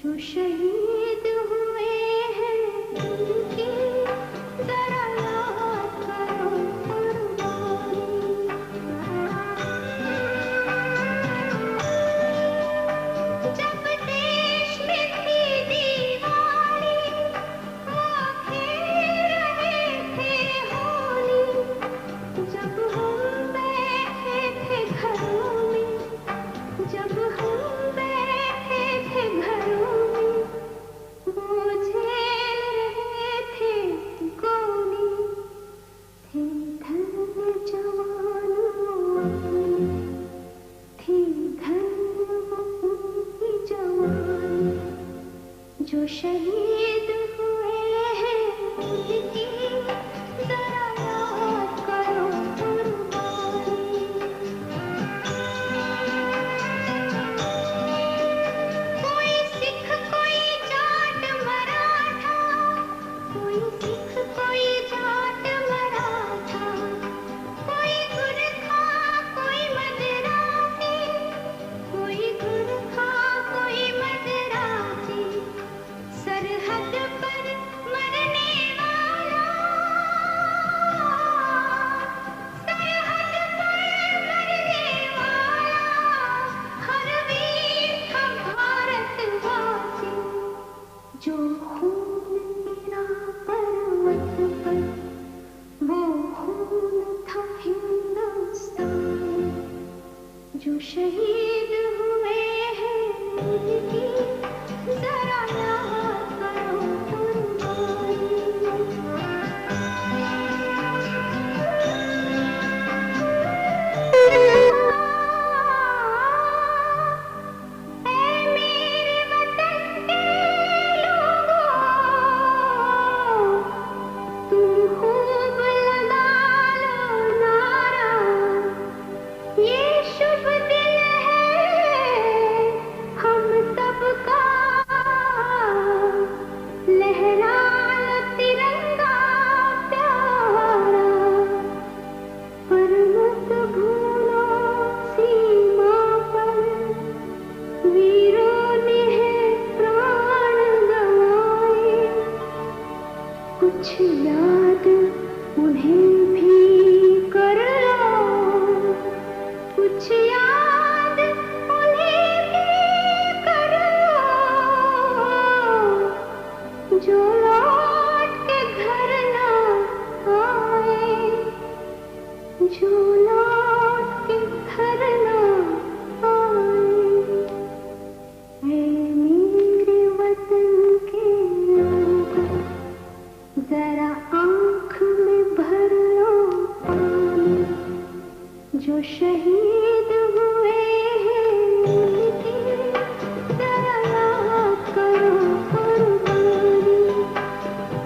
जो शहीद हुए हैं उनकी जरा याद करो कुर्बानी। जब देश में थी दीवानी वो खेल रहे थे होली। जब हम बैठे थे घरों में, जब हम बैठे थे घरों में, वो झेल रहे थे गोली। थे धन्य जवान वो अपने, थी धन्य वो उनकी जवानी। जो शहीद हुए हैं उनकी जरा याद करो कुर्बानी। कोई सिख कोई जाट मराठा, कोई सिख कोई जाट मराठा, कोई गुरखा कोई मदरासी, कोई गुरखा कोई मदरासी। सरहद पर मरने वाला, सरहद पर मरने वाला हर वीर था भारतवासी। जो खून गिरा पर्वत पर वो खून था हिंदुस्तान। जो शहीद हुए हैं उनकी जरा याद करो कुर्बानी। ऐ मेरे वतन के लोगों, तुम खूब लगा लो नारा। ये शुभ दिन है हम सबका, लहरा लो तिरंगा प्यारा। पर मत भूलो सीमा पर वीरों ने है प्राण गंवाए। कुछ याद उन्हें भी कर लो, कुछ याद उन्हें भी कर लो। जो लौट के घर ना आए, जो लौट के घर ना आए। ऐ मेरे वतन के लोगों, जरा आँख में भर लो पानी। जो शहीद हुए हैं उनकी जरा याद करो कुर्बानी।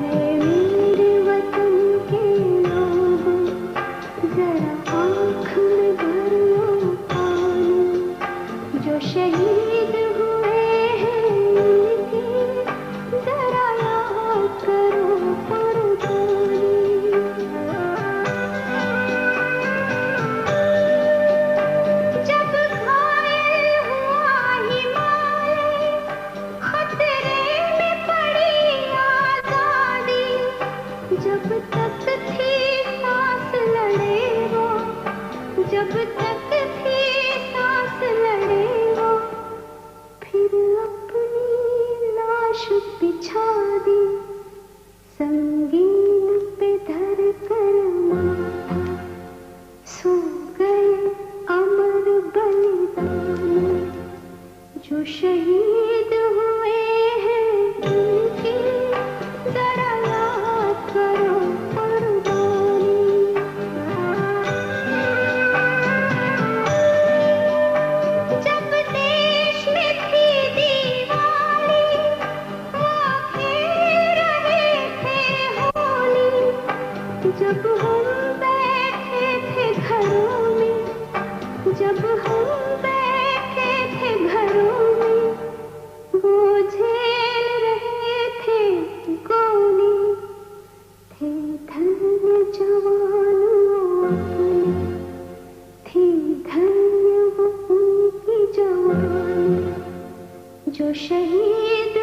ऐ मेरे वतन के लोगों, जरा आँख में भर लो पानी। जो शहीद हुए हैं उनकी जरा याद करो कुर्बानी। जब घायल हुआ हिमालय, खतरे में पड़ी आजादी। जब तक थी सांस लड़े वो, जब तक थी सांस लड़े वो। फिर अपनी लाश बिछा दी, संगीन पे धर कर माथा। सो गए अमर बलिदानी। जो शहीद हुए हैं उनकी जरा याद करो कुर्बानी। जब देश में थी दीवानी वो खेल रहे थे होली। जब हम बैठे थे घरों में, जब हम बैठे थे घरों में, वो झेल रहे थे गोली। थे धन्य जवान वो अपने, थी धन्य वो उनकी जवानी। जो शहीद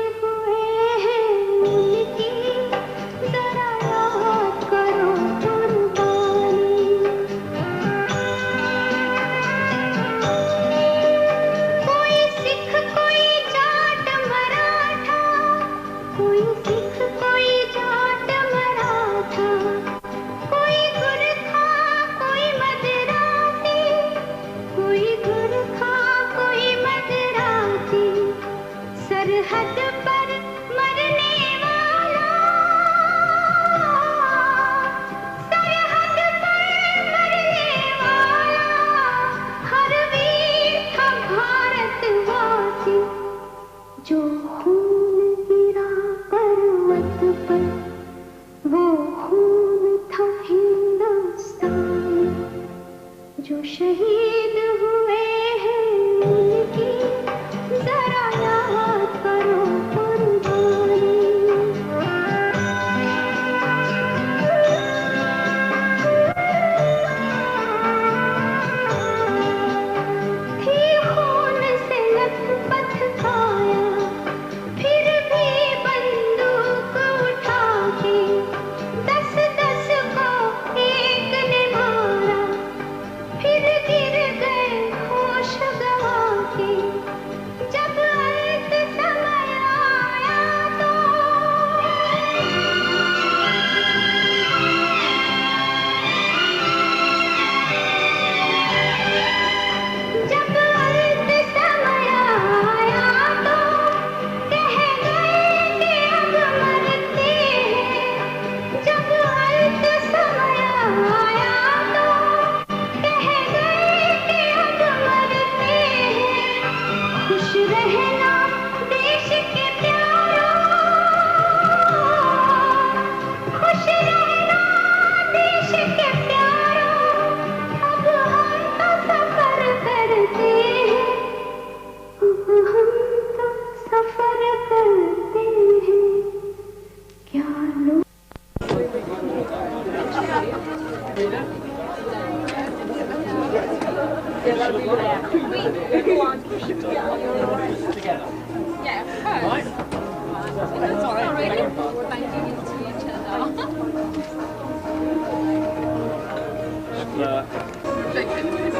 already banging into each other. Like,